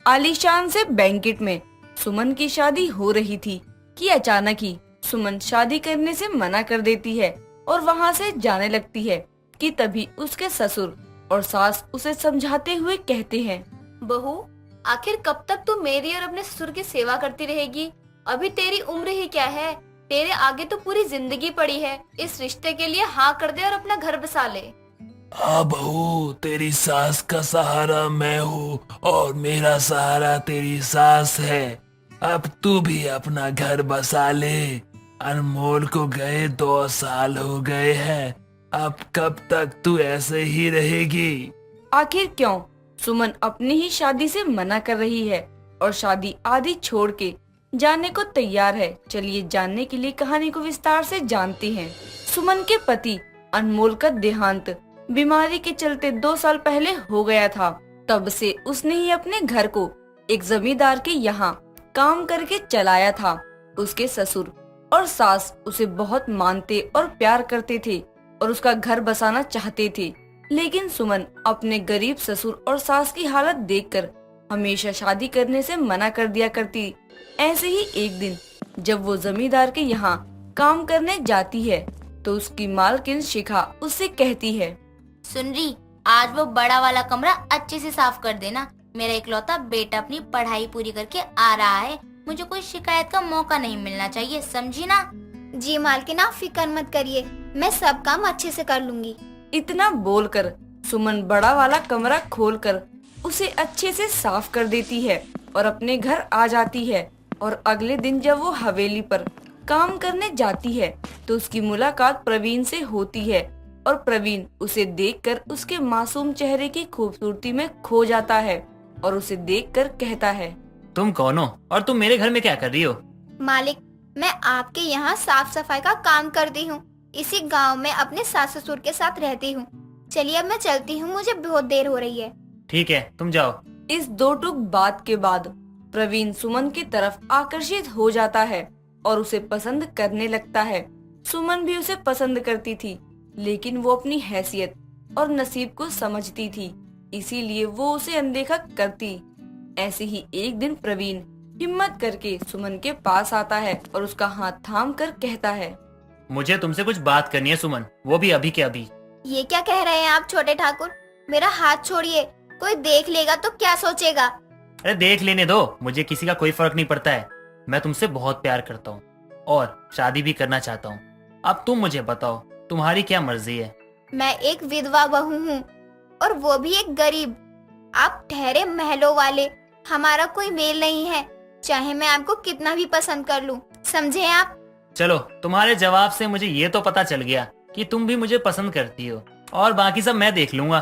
आलीशान से बैंकेट में सुमन की शादी हो रही थी कि अचानक ही सुमन शादी करने से मना कर देती है और वहाँ से जाने लगती है कि तभी उसके ससुर और सास उसे समझाते हुए कहते हैं, बहू, आखिर कब तक तू मेरी और अपने ससुर की सेवा करती रहेगी? अभी तेरी उम्र ही क्या है, तेरे आगे तो पूरी जिंदगी पड़ी है। इस रिश्ते के लिए हाँ कर दे और अपना घर बसा ले। हाँ बहू, तेरी सास का सहारा मैं हूँ और मेरा सहारा तेरी सास है। अब तू भी अपना घर बसा ले। अनमोल को गए 2 साल हो गए हैं। अब कब तक तू ऐसे ही रहेगी? आखिर क्यों सुमन अपनी ही शादी से मना कर रही है और शादी आधी छोड़ के जाने को तैयार है। चलिए जानने के लिए कहानी को विस्तार से जानते हैं। सुमन के पति अनमोल का देहांत बीमारी के चलते 2 साल पहले हो गया था। तब से उसने ही अपने घर को एक जमींदार के यहाँ काम करके चलाया था। उसके ससुर और सास उसे बहुत मानते और प्यार करते थे और उसका घर बसाना चाहते थे, लेकिन सुमन अपने गरीब ससुर और सास की हालत देखकर हमेशा शादी करने से मना कर दिया करती। ऐसे ही एक दिन जब वो जमींदार के यहाँ काम करने जाती है तो उसकी मालकिन शिखा उससे कहती है, सुन रही, आज वो बड़ा वाला कमरा अच्छे से साफ कर देना। मेरा इकलौता बेटा अपनी पढ़ाई पूरी करके आ रहा है, मुझे कोई शिकायत का मौका नहीं मिलना चाहिए, समझी ना? जी मालकिन, आप फिक्र मत करिए, मैं सब काम अच्छे से कर लूंगी। इतना बोलकर सुमन बड़ा वाला कमरा खोलकर उसे अच्छे से साफ कर देती है और अपने घर आ जाती है। और अगले दिन जब वो हवेली पर काम करने जाती है तो उसकी मुलाकात प्रवीण से होती है और प्रवीण उसे देखकर उसके मासूम चेहरे की खूबसूरती में खो जाता है और उसे देखकर कहता है, तुम कौन हो और तुम मेरे घर में क्या कर रही हो? मालिक, मैं आपके यहाँ साफ सफाई का काम करती हूँ। इसी गांव में अपने सास ससुर के साथ रहती हूँ। चलिए अब मैं चलती हूँ, मुझे बहुत देर हो रही है। ठीक है, तुम जाओ। इस 2 टूक बात के बाद प्रवीण सुमन की तरफ आकर्षित हो जाता है और उसे पसंद करने लगता है। सुमन भी उसे पसंद करती थी, लेकिन वो अपनी हैसियत और नसीब को समझती थी, इसीलिए वो उसे अनदेखा करती। ऐसे ही एक दिन प्रवीण हिम्मत करके सुमन के पास आता है और उसका हाथ थाम कर कहता है, मुझे तुमसे कुछ बात करनी है सुमन, वो भी अभी के अभी। ये क्या कह रहे हैं आप छोटे ठाकुर? मेरा हाथ छोड़िए, कोई देख लेगा तो क्या सोचेगा? अरे देख लेने दो, मुझे किसी का कोई फर्क नहीं पड़ता है। मैं तुमसे बहुत प्यार करता हूँ और शादी भी करना चाहता हूँ। अब तुम मुझे बताओ, तुम्हारी क्या मर्जी है? मैं एक विधवा बहू हूँ और वो भी एक गरीब। आप ठहरे महलों वाले, हमारा कोई मेल नहीं है, चाहे मैं आपको कितना भी पसंद कर लूँ, समझे आप? चलो, तुम्हारे जवाब से मुझे ये तो पता चल गया कि तुम भी मुझे पसंद करती हो और बाकी सब मैं देख लूंगा।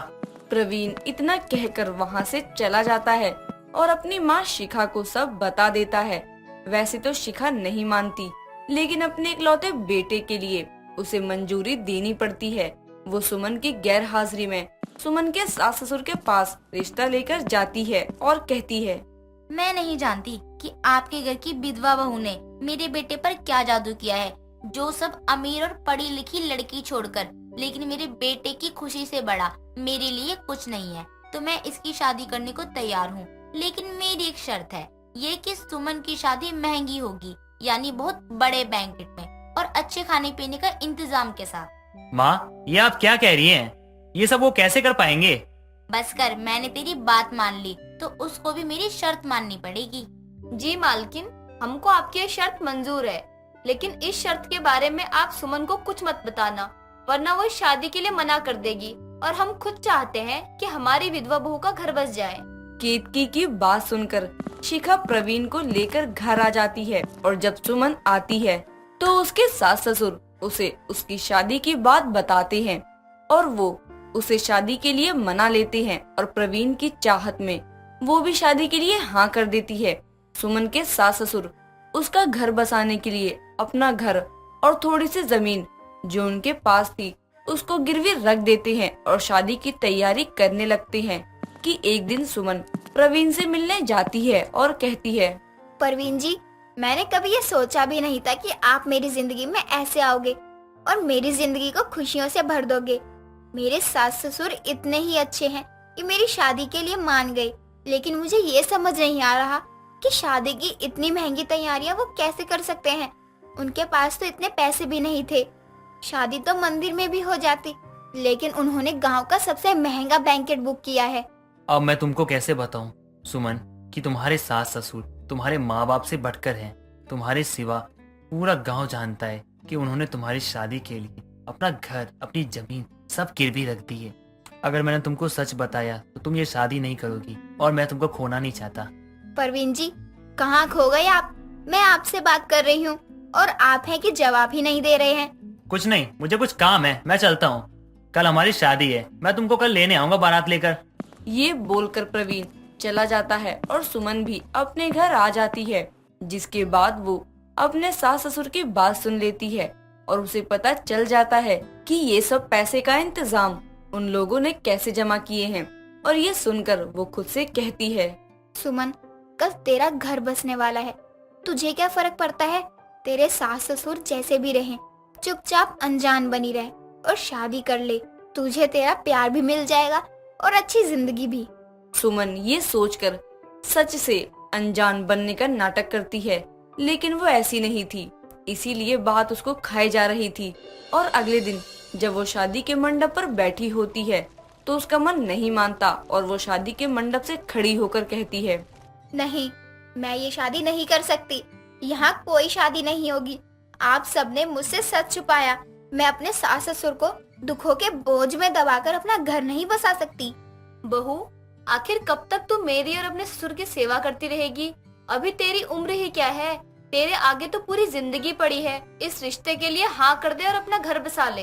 प्रवीण इतना कहकर वहाँ से चला जाता है और अपनी माँ शिखा को सब बता देता है। वैसे तो शिखा नहीं मानती, लेकिन अपने इकलौते बेटे के लिए उसे मंजूरी देनी पड़ती है। वो सुमन की गैर हाजिरी में सुमन के सास ससुर के पास रिश्ता लेकर जाती है और कहती है, मैं नहीं जानती कि आपके घर की विधवा बहू ने मेरे बेटे पर क्या जादू किया है, जो सब अमीर और पढ़ी लिखी लड़की छोड़कर, लेकिन मेरे बेटे की खुशी से बड़ा मेरे लिए कुछ नहीं है। तो मैं इसकी शादी करने को तैयार हूँ, लेकिन मेरी एक शर्त है, ये कि सुमन की शादी महंगी होगी, यानी बहुत बड़े बैंकेट में और अच्छे खाने पीने का इंतजाम के साथ। माँ, ये आप क्या कह रही हैं? ये सब वो कैसे कर पाएंगे? बस कर, मैंने तेरी बात मान ली तो उसको भी मेरी शर्त माननी पड़ेगी। जी मालकिन, हमको आपकी ये शर्त मंजूर है, लेकिन इस शर्त के बारे में आप सुमन को कुछ मत बताना, वरना वो शादी के लिए मना कर देगी और हम खुद चाहते हैं कि हमारी विधवा बहू का घर बस जाए। केतकी की बात सुनकर शिखा प्रवीण को लेकर घर आ जाती है और जब सुमन आती है तो उसके सास ससुर उसे उसकी शादी की बात बताते हैं और वो उसे शादी के लिए मना लेते हैं और प्रवीण की चाहत में वो भी शादी के लिए हाँ कर देती है। सुमन के सास ससुर उसका घर बसाने के लिए अपना घर और थोड़ी सी जमीन जो उनके पास थी उसको गिरवी रख देते हैं और शादी की तैयारी करने लगते हैं कि एक दिन सुमन प्रवीण से मिलने जाती है और कहती है, परवीन जी, मैंने कभी ये सोचा भी नहीं था कि आप मेरी जिंदगी में ऐसे आओगे और मेरी जिंदगी को खुशियों से भर दोगे। मेरे सास ससुर इतने ही अच्छे हैं कि मेरी शादी के लिए मान गए, लेकिन मुझे ये समझ नहीं आ रहा कि शादी की इतनी महंगी तैयारियां वो कैसे कर सकते हैं। उनके पास तो इतने पैसे भी नहीं थे। शादी तो मंदिर में भी हो जाती, लेकिन उन्होंने गांव का सबसे महंगा बैंकेट बुक किया है। अब मैं तुमको कैसे बताऊं सुमन कि तुम्हारे सास ससुर तुम्हारे माँ बाप से बढ़कर हैं। तुम्हारे सिवा पूरा गांव जानता है कि उन्होंने तुम्हारी शादी के लिए अपना घर, अपनी जमीन सब गिरवी रख दी है। अगर मैंने तुमको सच बताया तो तुम ये शादी नहीं करोगी और मैं तुमको खोना नहीं चाहता। परवीन जी, कहाँ खो गए आप? मैं आपसे बात कर रही हूँ और आप हैं कि जवाब ही नहीं दे रहे हैं। कुछ नहीं, मुझे कुछ काम है, मैं चलता हूँ। कल हमारी शादी है, मैं तुमको कल लेने आऊंगा बारात लेकर। ये बोलकर प्रवीण चला जाता है और सुमन भी अपने घर आ जाती है, जिसके बाद वो अपने सास ससुर की बात सुन लेती है और उसे पता चल जाता है कि ये सब पैसे का इंतजाम उन लोगों ने कैसे जमा किए हैं। और ये सुनकर वो खुद से कहती है, सुमन, कल तेरा घर बसने वाला है, तुझे क्या फर्क पड़ता है? तेरे सास ससुर जैसे भी रहें, चुपचाप अनजान बनी रहे और शादी कर ले। तुझे तेरा प्यार भी मिल जाएगा और अच्छी जिंदगी भी। सुमन ये सोचकर सच से अनजान बनने का नाटक करती है, लेकिन वो ऐसी नहीं थी, इसीलिए बात उसको खाई जा रही थी। और अगले दिन जब वो शादी के मंडप पर बैठी होती है तो उसका मन नहीं मानता और वो शादी के मंडप से खड़ी होकर कहती है, नहीं, मैं ये शादी नहीं कर सकती। यहाँ कोई शादी नहीं होगी। आप सबने मुझसे सच छुपाया। मैं अपने सास ससुर को दुखों के बोझ में दबाकर अपना घर नहीं बसा सकती। बहू, आखिर कब तक तू मेरी और अपने ससुर की सेवा करती रहेगी? अभी तेरी उम्र ही क्या है? तेरे आगे तो पूरी जिंदगी पड़ी है। इस रिश्ते के लिए हाँ कर दे और अपना घर बसा ले।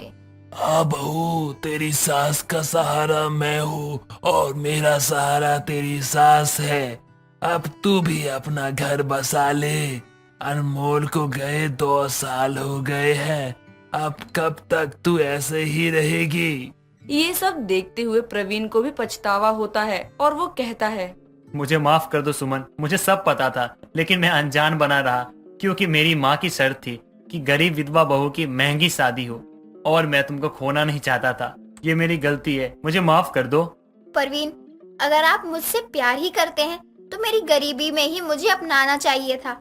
हाँ बहू, तेरी सास का सहारा मैं हूँ और मेरा सहारा तेरी सास है। अब तू भी अपना घर बसा ले। अनमोल को गए 2 साल हो गए हैं। अब कब तक तू ऐसे ही रहेगी? ये सब देखते हुए प्रवीण को भी पछतावा होता है और वो कहता है, मुझे माफ कर दो सुमन, मुझे सब पता था लेकिन मैं अनजान बना रहा, क्योंकि मेरी माँ की शर्त थी कि गरीब विधवा बहू की महंगी शादी हो और मैं तुमको खोना नहीं चाहता था। ये मेरी गलती है, मुझे माफ कर दो। परवीन, अगर आप मुझसे प्यार ही करते हैं तो मेरी गरीबी में ही मुझे अपनाना चाहिए था।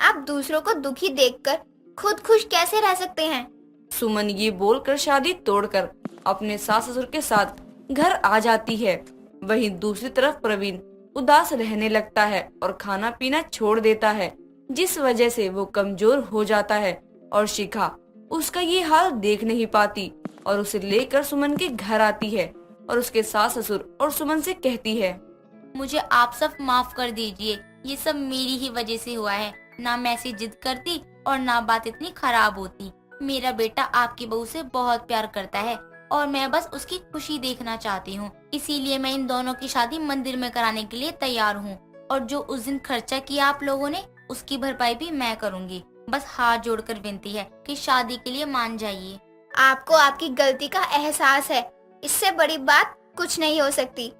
आप दूसरों को दुखी देखकर खुद खुश कैसे रह सकते हैं? सुमन ये बोलकर शादी तोड़कर अपने सास ससुर के साथ घर आ जाती है। वहीं दूसरी तरफ प्रवीण उदास रहने लगता है और खाना पीना छोड़ देता है, जिस वजह से वो कमजोर हो जाता है। और शिखा उसका ये हाल देख नहीं पाती और उसे लेकर सुमन के घर आती है और उसके सास ससुर और सुमन से कहती है, मुझे आप सब माफ कर दीजिए, ये सब मेरी ही वजह से हुआ है। ना मैं ऐसी जिद करती और ना बात इतनी खराब होती। मेरा बेटा आपकी बहू से बहुत प्यार करता है और मैं बस उसकी खुशी देखना चाहती हूँ, इसीलिए मैं इन दोनों की शादी मंदिर में कराने के लिए तैयार हूँ। और जो उस दिन खर्चा किया आप लोगों ने, उसकी भरपाई भी मैं करूँगी। बस हाथ जोड़कर विनती है कि शादी के लिए मान जाइए। आपको आपकी गलती का एहसास है, इससे बड़ी बात कुछ नहीं हो सकती।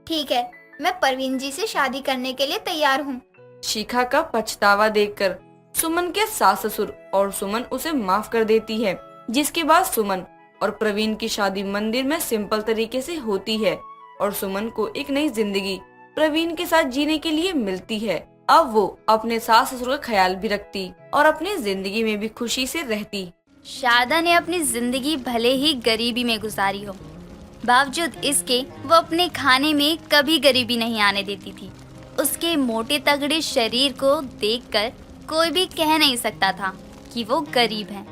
ठीक है, मैं परवीन जी से शादी करने के लिए तैयार हूँ। शिखा का पछतावा देखकर सुमन के सास ससुर और सुमन उसे माफ कर देती है, जिसके बाद सुमन और प्रवीण की शादी मंदिर में सिंपल तरीके से होती है और सुमन को एक नई जिंदगी प्रवीण के साथ जीने के लिए मिलती है। अब वो अपने सास ससुर का ख्याल भी रखती और अपनी जिंदगी में भी खुशी से रहती। शारदा ने अपनी जिंदगी भले ही गरीबी में गुजारी हो, बावजूद इसके वो अपने खाने में कभी गरीबी नहीं आने देती थी। उसके मोटे तगड़े शरीर को देखकर कोई भी कह नहीं सकता था कि वो गरीब है।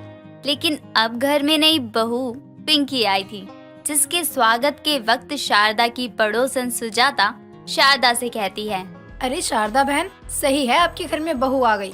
लेकिन अब घर में नई बहू पिंकी आई थी, जिसके स्वागत के वक्त शारदा की पड़ोसन सुजाता शारदा से कहती है, अरे शारदा बहन, सही है आपके घर में बहू आ गई,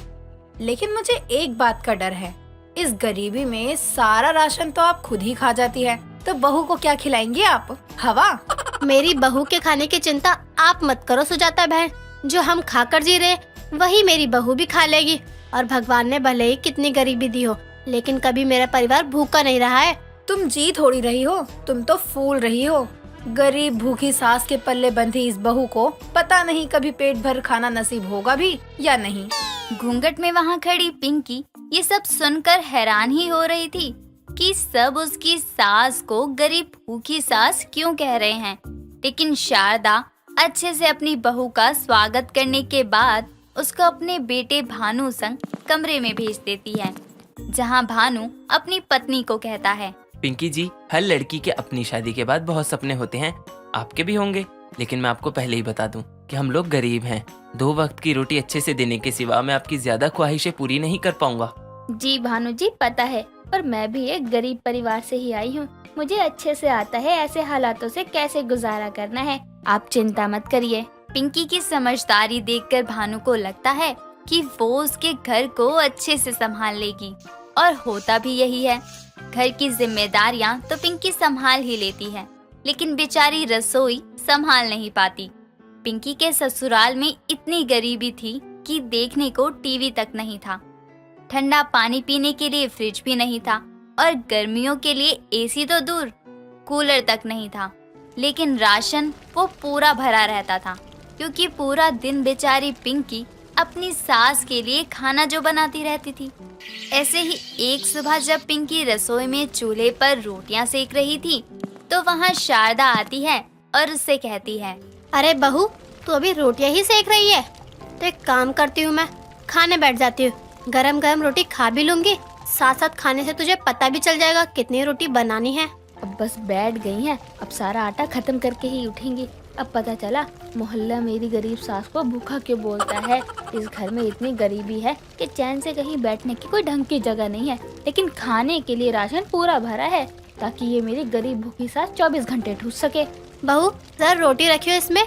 लेकिन मुझे एक बात का डर है। इस गरीबी में सारा राशन तो आप खुद ही खा जाती है, तो बहू को क्या खिलाएंगे आप? हवा? मेरी बहू के खाने की चिंता आप मत करो सुजाता बहन। जो हम खाकर जी रहे वही मेरी बहू भी खा लेगी। और भगवान ने भले ही कितनी गरीबी दी हो, लेकिन कभी मेरा परिवार भूखा नहीं रहा है। तुम जी थोड़ी रही हो, तुम तो फूल रही हो। गरीब भूखी सास के पल्ले बंधी इस बहू को पता नहीं कभी पेट भर खाना नसीब होगा भी या नहीं। घूंघट में वहाँ खड़ी पिंकी ये सब सुनकर हैरान ही हो रही थी कि सब उसकी सास को गरीब भूखी सास क्यों कह रहे हैं। लेकिन शारदा अच्छे से अपनी बहू का स्वागत करने के बाद उसको अपने बेटे भानु संग कमरे में भेज देती है, जहां भानु अपनी पत्नी को कहता है, पिंकी जी, हर लड़की के अपनी शादी के बाद बहुत सपने होते हैं, आपके भी होंगे। लेकिन मैं आपको पहले ही बता दूं कि हम लोग गरीब हैं। 2 वक्त की रोटी अच्छे से देने के सिवा मैं आपकी ज्यादा ख्वाहिशें पूरी नहीं कर पाऊंगा। जी भानु जी, पता है, पर मैं भी एक गरीब परिवार से ही आई हूँ। मुझे अच्छे से आता है ऐसे हालातों से कैसे गुजारा करना है। आप चिंता मत करिए। पिंकी की समझदारी देखकर भानु को लगता है कि वो उसके घर को अच्छे से संभाल लेगी, और होता भी यही है। घर की जिम्मेदारियां तो पिंकी संभाल ही लेती है, लेकिन बेचारी रसोई संभाल नहीं पाती। पिंकी के ससुराल में इतनी गरीबी थी कि देखने को टीवी तक नहीं था, ठंडा पानी पीने के लिए फ्रिज भी नहीं था, और गर्मियों के लिए एसी तो दूर, कूलर तक नहीं था। लेकिन राशन वो पूरा भरा रहता था, क्योंकि पूरा दिन बेचारी पिंकी अपनी सास के लिए खाना जो बनाती रहती थी। ऐसे ही एक सुबह जब पिंकी रसोई में चूल्हे पर रोटियां सेक रही थी, तो वहाँ शारदा आती है और उससे कहती है, अरे बहू, तू अभी रोटियां ही सेक रही है? तो एक काम करती हूँ, मैं खाने बैठ जाती हूँ। गरम गरम रोटी खा भी लूंगी, साथ साथ खाने से तुझे पता भी चल जाएगा कितनी रोटी बनानी है। अब बस बैठ गई हैं, अब सारा आटा खत्म करके ही उठेंगी। अब पता चला मोहल्ला मेरी गरीब सास को भूखा क्यों बोलता है। इस घर में इतनी गरीबी है कि चैन से कहीं बैठने की कोई ढंग की जगह नहीं है, लेकिन खाने के लिए राशन पूरा भरा है, ताकि ये मेरी गरीब भूखी सास 24 घंटे ठूस सके। बहू, जरा रोटी रखियो इसमें,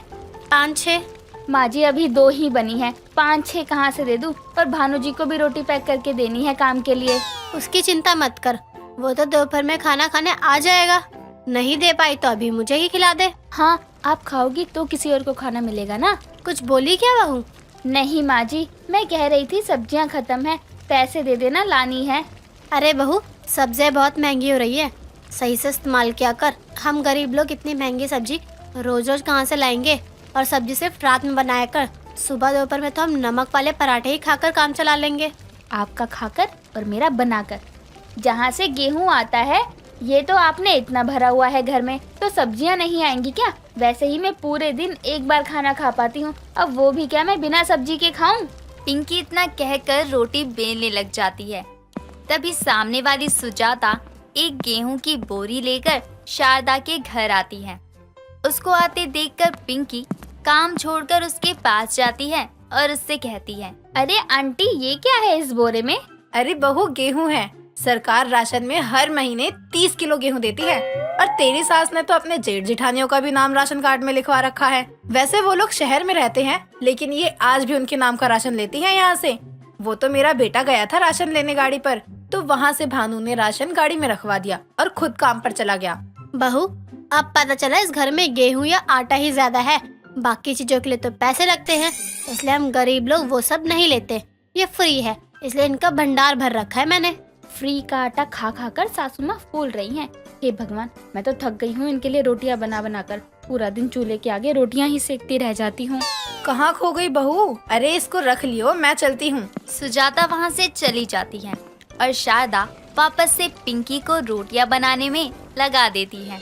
5-6। माँ जी, अभी 2 ही बनी है, 5-6 कहाँ से दे दूँ? और भानु जी को भी रोटी पैक करके देनी है काम के लिए। उसकी चिंता मत कर, वो तो दोपहर में खाना खाने आ जाएगा। नहीं दे पाई तो अभी मुझे ही खिला दे। हाँ, आप खाओगी तो किसी और को खाना मिलेगा ना। कुछ बोली क्या बहू? नहीं माँ जी, मैं कह रही थी सब्जियाँ खत्म है, पैसे दे देना, लानी है। अरे बहू, सब्जियाँ बहुत महंगी हो रही है, सही से इस्तेमाल किया कर। हम गरीब लोग इतनी महंगी सब्जी रोज रोज कहाँ से लाएंगे? और सब्जी सिर्फ रात में बनाया कर, सुबह दोपहर में तो हम नमक वाले पराठे ही खाकर काम चला लेंगे। आपका खाकर और मेरा बनाकर। जहाँ से गेहूँ आता है, ये तो आपने इतना भरा हुआ है घर में, तो सब्जियाँ नहीं आएंगी क्या? वैसे ही मैं पूरे दिन एक बार खाना खा पाती हूँ, अब वो भी क्या मैं बिना सब्जी के खाऊं? पिंकी इतना कहकर रोटी बेलने लग जाती है। तभी सामने वाली सुजाता एक गेहूं की बोरी लेकर शारदा के घर आती है। उसको आते देखकर पिंकी काम छोड़कर उसके पास जाती है और उससे कहती है, अरे आंटी, ये क्या है इस बोरे में? अरे बहू, गेहूं है। सरकार राशन में हर महीने 30 किलो गेहूं देती है, और तेरी सास ने तो अपने जेठ जिठानियों का भी नाम राशन कार्ड में लिखवा रखा है। वैसे वो लोग शहर में रहते हैं, लेकिन ये आज भी उनके नाम का राशन लेती है यहाँ से। वो तो मेरा बेटा गया था राशन लेने गाड़ी पर, तो वहाँ से भानु ने राशन गाड़ी में रखवा दिया और खुद काम पर चला गया। बहू, अब पता चला इस घर में गेहूं या आटा ही ज्यादा है, बाकी चीजों के लिए तो पैसे लगते हैं, इसलिए हम गरीब लोग वो सब नहीं लेते। ये फ्री है, इसलिए इनका भंडार भर रखा है मैंने। फ्री का आटा खा खा कर सासू माँ फूल रही हैं। हे भगवान, मैं तो थक गई हूँ इनके लिए रोटियाँ बना बना कर। पूरा दिन चूल्हे के आगे रोटियाँ ही सेकती रह जाती हूँ। कहाँ खो गई बहू? अरे इसको रख लियो, मैं चलती हूँ। सुजाता वहाँ से चली जाती है और शारदा वापस से पिंकी को रोटियां बनाने में लगा देती है।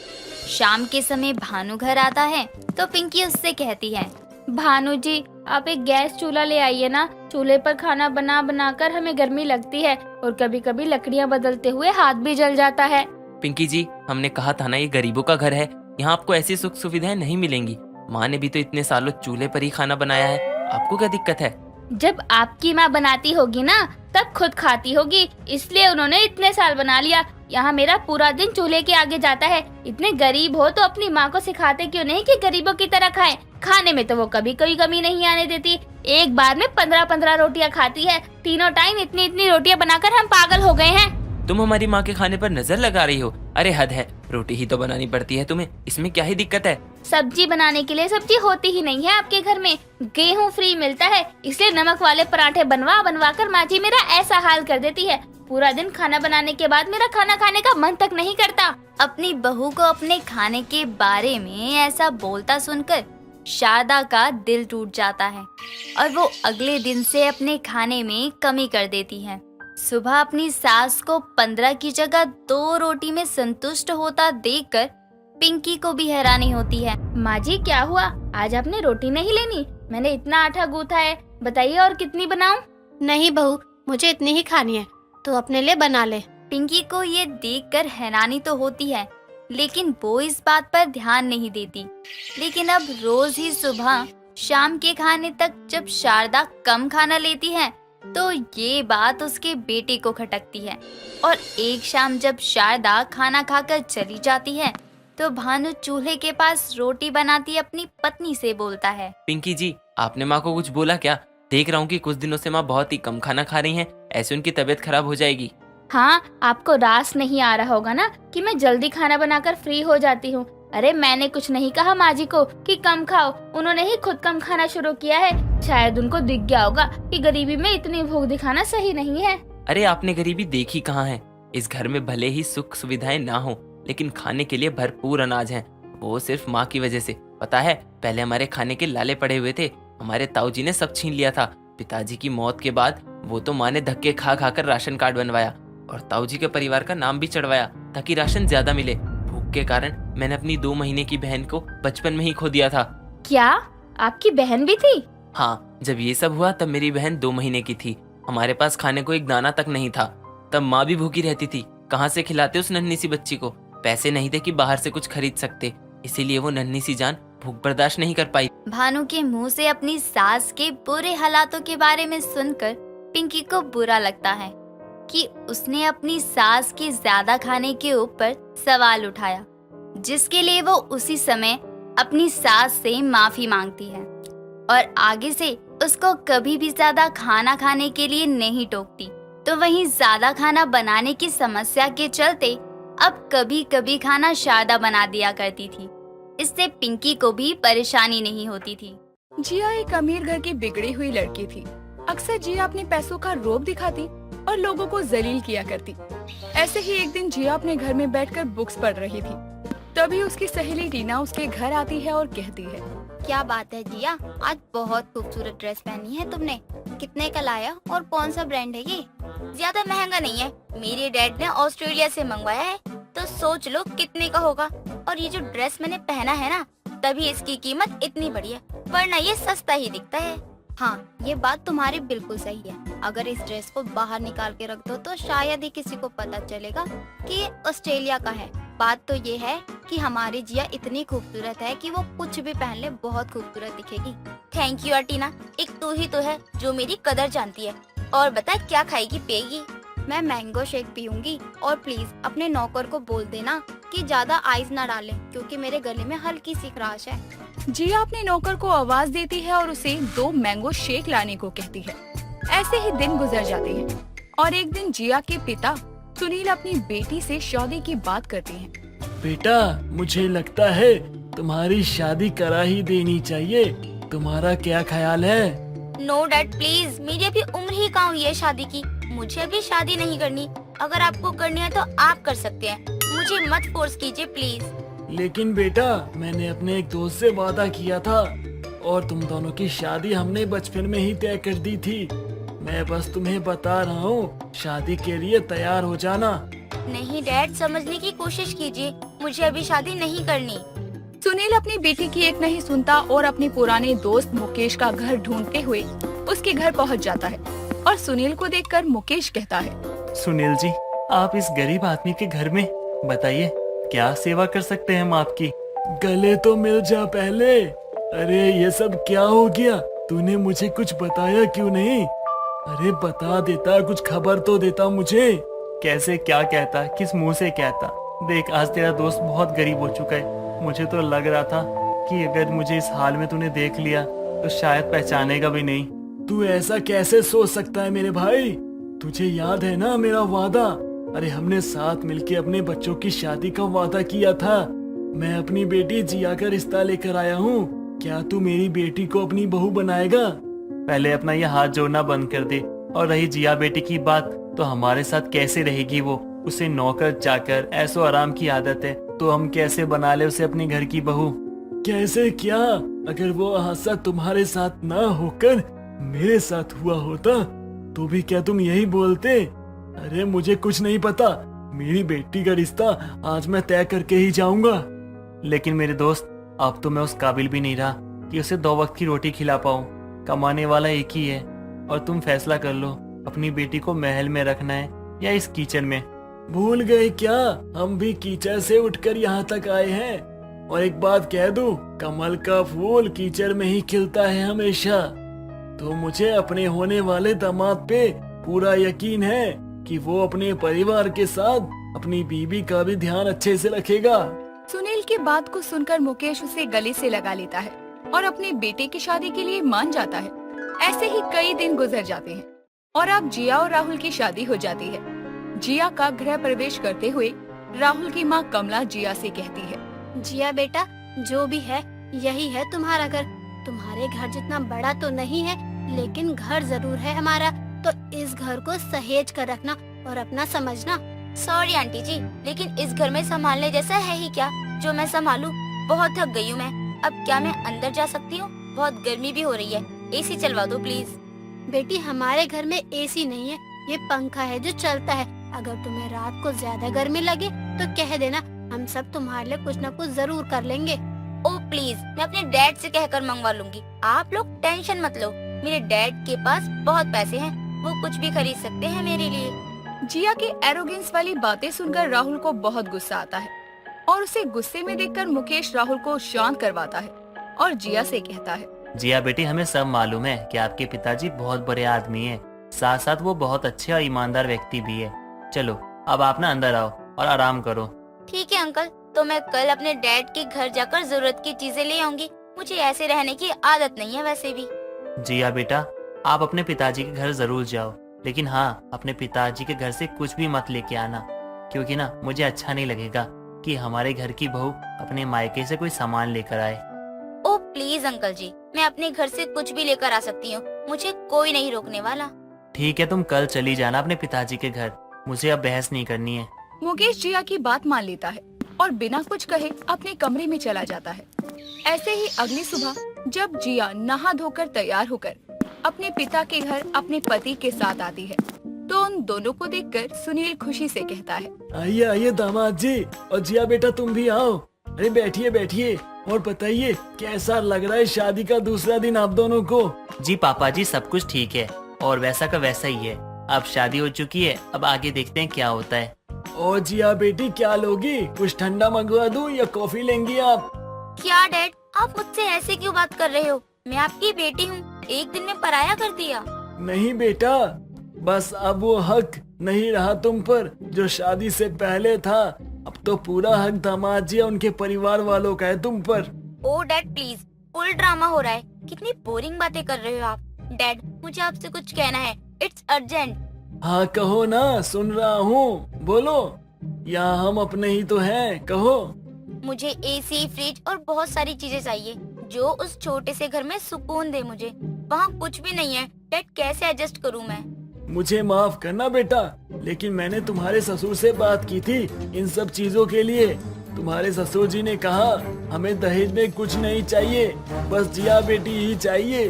शाम के समय भानु घर आता है तो पिंकी उससे कहती है, भानु जी, आप एक गैस चूल्हा ले आइए ना। चूल्हे पर खाना बना बना कर हमें गर्मी लगती है, और कभी कभी लकड़ियाँ बदलते हुए हाथ भी जल जाता है। पिंकी जी, हमने कहा था ना, ये गरीबों का घर है, यहाँ आपको ऐसी सुख सुविधाएं नहीं मिलेंगी। माँ ने भी तो इतने सालों चूल्हे पर ही खाना बनाया है, आपको क्या दिक्कत है? जब आपकी माँ बनाती होगी ना, तब खुद खाती होगी, इसलिए उन्होंने इतने साल बना लिया। यहाँ मेरा पूरा दिन चूल्हे के आगे जाता है। इतने गरीब हो तो अपनी माँ को सिखाते क्यों नहीं कि गरीबों की तरह खाएं? खाने में तो वो कभी कोई कमी नहीं आने देती। एक बार में 15-15 रोटियाँ खाती है। तीनों टाइम इतनी इतनी रोटियाँ बनाकर हम पागल हो गए हैं। तुम हमारी माँ के खाने पर नजर लगा रही हो? अरे हद है, रोटी ही तो बनानी पड़ती है तुम्हें, इसमें क्या ही दिक्कत है? सब्जी बनाने के लिए सब्जी होती ही नहीं है आपके घर में। गेहूं फ्री मिलता है, इसलिए नमक वाले पराठे बनवा बनवा कर माँ जी मेरा ऐसा हाल कर देती है। पूरा दिन खाना बनाने के बाद मेरा खाना खाने का मन तक नहीं करता। अपनी बहू को अपने खाने के बारे में ऐसा बोलता सुनकर शारदा का दिल टूट जाता है और वो अगले दिन से अपने खाने में कमी कर देती है। सुबह अपनी सास को 15 की जगह 2 रोटी में संतुष्ट होता देखकर पिंकी को भी हैरानी होती है। माँ जी क्या हुआ, आज आपने रोटी नहीं लेनी? मैंने इतना आटा गूथा है, बताइए और कितनी बनाऊं? नहीं बहू, मुझे इतनी ही खानी है, तो अपने लिए बना ले। पिंकी को ये देखकर हैरानी तो होती है, लेकिन वो इस बात पर ध्यान नहीं देती। लेकिन अब रोज ही सुबह शाम के खाने तक जब शारदा कम खाना लेती है तो ये बात उसके बेटे को खटकती है। और एक शाम जब शारदा खाना खाकर चली जाती है तो भानु चूल्हे के पास रोटी बनाती अपनी पत्नी से बोलता है, पिंकी जी, आपने माँ को कुछ बोला क्या? देख रहा हूँ कि कुछ दिनों से माँ बहुत ही कम खाना खा रही हैं, ऐसे उनकी तबीयत खराब हो जाएगी। हाँ, आपको रास नहीं आ रहा होगा ना कि मैं जल्दी खाना बनाकर फ्री हो जाती हूँ। अरे मैंने कुछ नहीं कहा माँ जी को कि कम खाओ, उन्होंने ही खुद कम खाना शुरू किया है। शायद उनको दिख गया होगा कि गरीबी में इतनी भूख दिखाना सही नहीं है। अरे आपने गरीबी देखी कहाँ है? इस घर में भले ही सुख सुविधाएं ना हो, लेकिन खाने के लिए भरपूर अनाज है। वो सिर्फ माँ की वजह से। पता है, पहले हमारे खाने के लाले पड़े हुए थे, हमारे ताऊजी ने सब छीन लिया था। पिताजी की मौत के बाद वो तो माँ ने धक्के खा खा कर राशन कार्ड बनवाया और ताऊजी के परिवार का नाम भी चढ़वाया ताकि राशन ज्यादा मिले। भूख के कारण मैंने अपनी 2 महीने की बहन को बचपन में ही खो दिया था। क्या आपकी बहन भी थी? हाँ, जब ये सब हुआ तब मेरी बहन 2 महीने की थी। हमारे पास खाने को एक दाना तक नहीं था। तब माँ भी भूखी रहती थी। कहाँ से खिलाते उस नन्ही सी बच्ची को? पैसे नहीं थे कि बाहर से कुछ खरीद सकते, इसीलिए वो नन्ही सी जान भूख बर्दाश्त नहीं कर पाई। भानु के मुंह से अपनी सास के बुरे हालातों के बारे में सुनकर पिंकी को बुरा लगता है कि उसने अपनी सास के ज्यादा खाने के ऊपर सवाल उठाया, जिसके लिए वो उसी समय अपनी सास से माफी मांगती है और आगे से उसको कभी भी ज्यादा खाना खाने के लिए नहीं टोकती। तो वहीं ज्यादा खाना बनाने की समस्या के चलते अब कभी कभी खाना शारदा बना दिया करती थी। इससे पिंकी को भी परेशानी नहीं होती थी। जिया एक अमीर घर की बिगड़ी हुई लड़की थी। अक्सर जिया अपने पैसों का रोब दिखाती और लोगों को जलील किया करती। ऐसे ही एक दिन जिया अपने घर में बैठकर बुक्स पढ़ रही थी। तभी उसकी सहेली टीना उसके घर आती है और कहती है, क्या बात है जिया, आज बहुत खूबसूरत ड्रेस पहनी है तुमने। कितने का लाया और कौन सा ब्रांड है ये? ज्यादा महंगा नहीं है, मेरे डैड ने ऑस्ट्रेलिया से मंगवाया है, तो सोच लो कितने का होगा। और ये जो ड्रेस मैंने पहना है ना, तभी इसकी कीमत इतनी बड़ी है, वरना ये सस्ता ही दिखता है। हाँ, ये बात तुम्हारी बिल्कुल सही है। अगर इस ड्रेस को बाहर निकाल के रख दो तो शायद ही किसी को पता चलेगा कि ये ऑस्ट्रेलिया का है। बात तो ये है कि हमारी जिया इतनी खूबसूरत है कि वो कुछ भी पहन ले बहुत खूबसूरत दिखेगी। थैंक यू अर्टिना, एक तू ही तो है जो मेरी कदर जानती है। और बता क्या खाएगी पिएगी? मैं मैंगो शेक पीऊंगी। और प्लीज अपने नौकर को बोल देना कि ज्यादा आइस ना डाले, क्योंकि मेरे गले में हल्की सी खराश है। जिया अपने नौकर को आवाज देती है और उसे 2 मैंगो शेक लाने को कहती है। ऐसे ही दिन गुजर जाते हैं और एक दिन जिया के पिता सुनील अपनी बेटी से शादी की बात करते हैं। बेटा, मुझे लगता है तुम्हारी शादी करा ही देनी चाहिए। तुम्हारा क्या ख्याल है? नो डैड प्लीज, मेरी अभी उम्र ही कहाँ हुई है शादी की। मुझे अभी शादी नहीं करनी। अगर आपको करनी है तो आप कर सकते हैं, मुझे मत फोर्स कीजिए प्लीज। लेकिन बेटा, मैंने अपने एक दोस्त से वादा किया था और तुम दोनों की शादी हमने बचपन में ही तय कर दी थी। मैं बस तुम्हें बता रहा हूँ, शादी के लिए तैयार हो जाना। नहीं डैड, समझने की कोशिश कीजिए, मुझे अभी शादी नहीं करनी। सुनील अपनी बेटी की एक नहीं सुनता और अपने पुराने दोस्त मुकेश का घर ढूंढते हुए उसके घर पहुंच जाता है और सुनील को देखकर मुकेश कहता है, सुनील जी, आप इस गरीब आदमी के घर में, बताइए क्या सेवा कर सकते हैं हम आपकी? गले तो मिल जा पहले। अरे ये सब क्या हो गया? तूने मुझे कुछ बताया क्यों नहीं? अरे बता देता, कुछ खबर तो देता मुझे। कैसे क्या कहता, किस मुंह से कहता? देख, आज तेरा दोस्त बहुत गरीब हो चुका है। मुझे तो लग रहा था कि अगर मुझे इस हाल में तूने देख लिया तो शायद पहचानेगा भी नहीं। तू ऐसा कैसे सोच सकता है मेरे भाई? तुझे याद है ना मेरा वादा? अरे हमने साथ मिलके अपने बच्चों की शादी का वादा किया था। मैं अपनी बेटी जिया का रिश्ता लेकर आया हूँ। क्या तू मेरी बेटी को अपनी बहू बनाएगा? पहले अपना ये हाथ जोड़ना बंद कर दे। और रही जिया बेटी की बात, तो हमारे साथ कैसे रहेगी वो? उसे नौकर चाकर ऐसो आराम की आदत है, तो हम कैसे बना ले उसे अपनी घर की बहू? कैसे क्या? अगर वो हादसा तुम्हारे साथ ना होकर मेरे साथ हुआ होता तो भी क्या तुम यही बोलते? अरे मुझे कुछ नहीं पता। मेरी बेटी का रिश्ता आज मैं तय करके ही जाऊंगा। लेकिन मेरे दोस्त, अब तो मैं उस काबिल भी नहीं रहा कि उसे 2 वक्त की रोटी खिला पाऊं। कमाने वाला एक ही है और तुम फैसला कर लो, अपनी बेटी को महल में रखना है या इस कीचड़ में। भूल गए क्या, हम भी कीचड़ से उठकर यहाँ तक आए हैं। और एक बात कह दूं, कमल का फूल कीचड़ में ही खिलता है हमेशा। तो मुझे अपने होने वाले दामाद पे पूरा यकीन है कि वो अपने परिवार के साथ अपनी बीवी का भी ध्यान अच्छे से रखेगा। सुनील की बात को सुनकर मुकेश उसे गले से लगा लेता है और अपने बेटे की शादी के लिए मान जाता है। ऐसे ही कई दिन गुजर जाते हैं और अब जिया और राहुल की शादी हो जाती है। जिया का गृह प्रवेश करते हुए राहुल की माँ कमला जिया से कहती है, जिया बेटा, जो भी है यही है तुम्हारा घर। तुम्हारे घर जितना बड़ा तो नहीं है, लेकिन घर जरूर है हमारा। तो इस घर को सहेज कर रखना और अपना समझना। सॉरी आंटी जी, लेकिन इस घर में संभालने जैसा है ही क्या जो मैं संभालूं? बहुत थक गई हूँ मैं। अब क्या मैं अंदर जा सकती हूँ? बहुत गर्मी भी हो रही है, एसी चलवा दो प्लीज। बेटी, हमारे घर में एसी नहीं है, ये पंखा है जो चलता है। अगर तुम्हें रात को ज्यादा गर्मी लगे तो कह देना, हम सब तुम्हारे लिए कुछ न कुछ जरूर कर लेंगे। ओ प्लीज, मैं अपने डैड से कहकर मंगवा लूंगी। आप लोग टेंशन मत लो, मेरे डैड के पास बहुत पैसे हैं, वो कुछ भी खरीद सकते हैं मेरे लिए। जिया की एरोगेंस वाली बातें सुनकर राहुल को बहुत गुस्सा आता है और उसे गुस्से में देखकर मुकेश राहुल को शांत करवाता है और जिया से कहता है, जिया बेटी, हमें सब मालूम है कि आपके पिताजी बहुत बड़े आदमी हैं, साथ साथ वो बहुत अच्छे और ईमानदार व्यक्ति भी है। चलो अब आप ना अंदर आओ और आराम करो। ठीक है अंकल, तो मैं कल अपने डैड के घर जाकर जरूरत की चीजें ले आऊंगी। मुझे ऐसे रहने की आदत नहीं है वैसे भी। जिया बेटा, आप अपने पिताजी के घर जरूर जाओ, लेकिन हाँ, अपने पिताजी के घर से कुछ भी मत लेके आना, क्योंकि ना मुझे अच्छा नहीं लगेगा कि हमारे घर की बहू अपने मायके से कोई सामान लेकर आए। ओ प्लीज अंकल जी, मैं अपने घर से कुछ भी लेकर आ सकती हूँ, मुझे कोई नहीं रोकने वाला। ठीक है, तुम कल चली जाना अपने पिताजी के घर, मुझे अब बहस नहीं करनी है। मुकेश जिया की बात मान लेता है और बिना कुछ कहे अपने कमरे में चला जाता है। ऐसे ही अगली सुबह जब जिया नहा धोकर तैयार होकर अपने पिता के घर अपने पति के साथ आती है, तो उन दोनों को देखकर सुनील खुशी से कहता है, आइए आइए दामाद जी, और जिया बेटा तुम भी आओ। अरे बैठिए बैठिए, और बताइए कैसा लग रहा है शादी का दूसरा दिन आप दोनों को? जी पापा जी, सब कुछ ठीक है और वैसा का वैसा ही है। अब शादी हो चुकी है, अब आगे देखते हैं क्या होता है। ओ जिया बेटी, क्या लोगी? कुछ ठंडा मंगवा दूं या कॉफी लेंगी आप? क्या डैड, आप मुझसे ऐसे क्यों बात कर रहे हो? मैं आपकी बेटी हूँ, एक दिन में पराया कर दिया? नहीं बेटा, बस अब वो हक नहीं रहा तुम पर जो शादी से पहले था। अब तो पूरा हक दामाद जी और उनके परिवार वालों का है तुम पर। ओ डैड प्लीज, फुल ड्रामा हो रहा है। कितनी बोरिंग बातें कर रहे हो आप। डैड, मुझे आपसे कुछ कहना है, इट्स अर्जेंट। हाँ कहो ना, सुन रहा हूँ, बोलो। यहाँ हम अपने ही तो हैं, कहो। मुझे एसी, फ्रिज और बहुत सारी चीजें चाहिए जो उस छोटे से घर में सुकून दे मुझे। वहाँ कुछ भी नहीं है डैड, कैसे एडजस्ट करूँ मैं? मुझे माफ करना बेटा, लेकिन मैंने तुम्हारे ससुर से बात की थी इन सब चीजों के लिए। तुम्हारे ससुर जी ने कहा हमें दहेज में कुछ नहीं चाहिए, बस जिया बेटी ही चाहिए।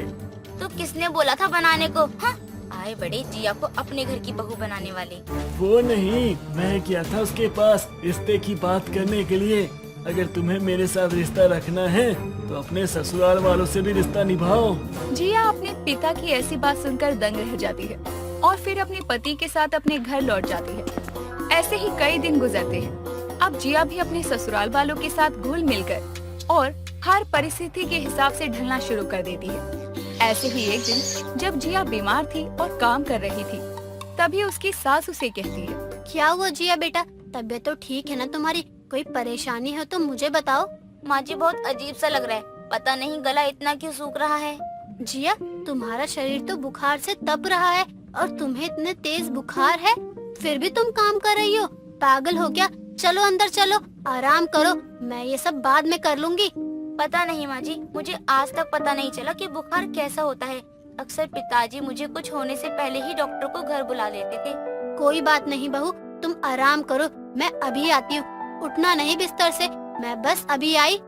तो किसने बोला था बनाने को? हाँ, आए बड़े जिया को अपने घर की बहू बनाने वाले। वो नहीं, मैं किया था उसके पास रिश्ते की बात करने के लिए। अगर तुम्हें मेरे साथ रिश्ता रखना है तो अपने ससुराल वालों से भी रिश्ता निभाओ। जिया अपने पिता की ऐसी बात सुनकर दंग रह जाती है और फिर अपने पति के साथ अपने घर लौट जाती है। ऐसे ही कई दिन गुजरते हैं। अब जिया भी अपने ससुराल वालों के साथ घुल मिलकर और हर परिस्थिति के हिसाब से ढलना शुरू कर देती है। ऐसे ही एक दिन जब जिया बीमार थी और काम कर रही थी, तभी उसकी सास उसे कहती है, क्या हुआ जिया बेटा, तबीयत तो ठीक है ना तुम्हारी? कोई परेशानी है तो मुझे बताओ। माँ जी, बहुत अजीब सा लग रहा है, पता नहीं गला इतना क्यों सूख रहा है। जिया, तुम्हारा शरीर तो बुखार से तप रहा है और तुम्हें इतने तेज बुखार है, फिर भी तुम काम कर रही हो। पागल हो क्या? चलो अंदर चलो, आराम करो, मैं ये सब बाद में कर लूंगी। पता नहीं माँ जी, मुझे आज तक पता नहीं चला कि बुखार कैसा होता है। अक्सर पिताजी मुझे कुछ होने से पहले ही डॉक्टर को घर बुला लेते थे। कोई बात नहीं बहू, तुम आराम करो, मैं अभी आती हूँ। उठना नहीं बिस्तर से, मैं बस अभी आई।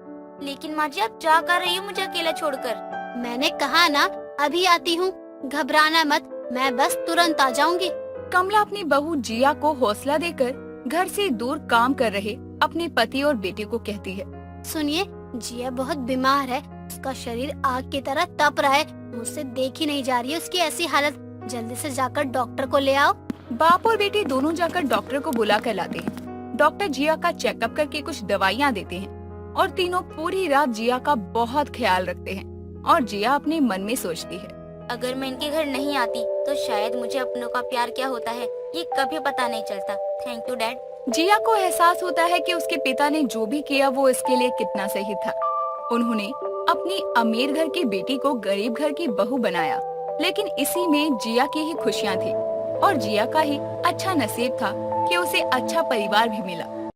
लेकिन माँ जी, आप जा कर रही हो मुझे अकेला छोड़कर? मैंने कहा ना अभी आती हूँ, घबराना मत, मैं बस तुरंत आ जाऊंगी। कमला अपनी बहू जिया को हौसला देकर घर से दूर काम कर रहे अपने पति और बेटे को कहती है। सुनिए, जिया बहुत बीमार है, उसका शरीर आग की तरह तप रहा है, मुझसे देखी नहीं जा रही है उसकी ऐसी हालत। जल्दी से जाकर डॉक्टर को ले आओ। बाप और बेटी दोनों जाकर डॉक्टर को बुला कर लाते हैं। डॉक्टर जिया का चेकअप करके कुछ दवाइयाँ देते हैं और तीनों पूरी रात जिया का बहुत ख्याल रखते हैं और जिया अपने मन में सोचती है, अगर मैं इनके घर नहीं आती तो शायद मुझे अपनों का प्यार क्या होता है ये कभी पता नहीं चलता। Thank you dad. जिया को एहसास होता है कि उसके पिता ने जो भी किया वो इसके लिए कितना सही था। उन्होंने अपनी अमीर घर की बेटी को गरीब घर की बहू बनाया, लेकिन इसी में जिया की ही खुशियाँ थी और जिया का ही अच्छा नसीब था कि उसे अच्छा परिवार भी मिला।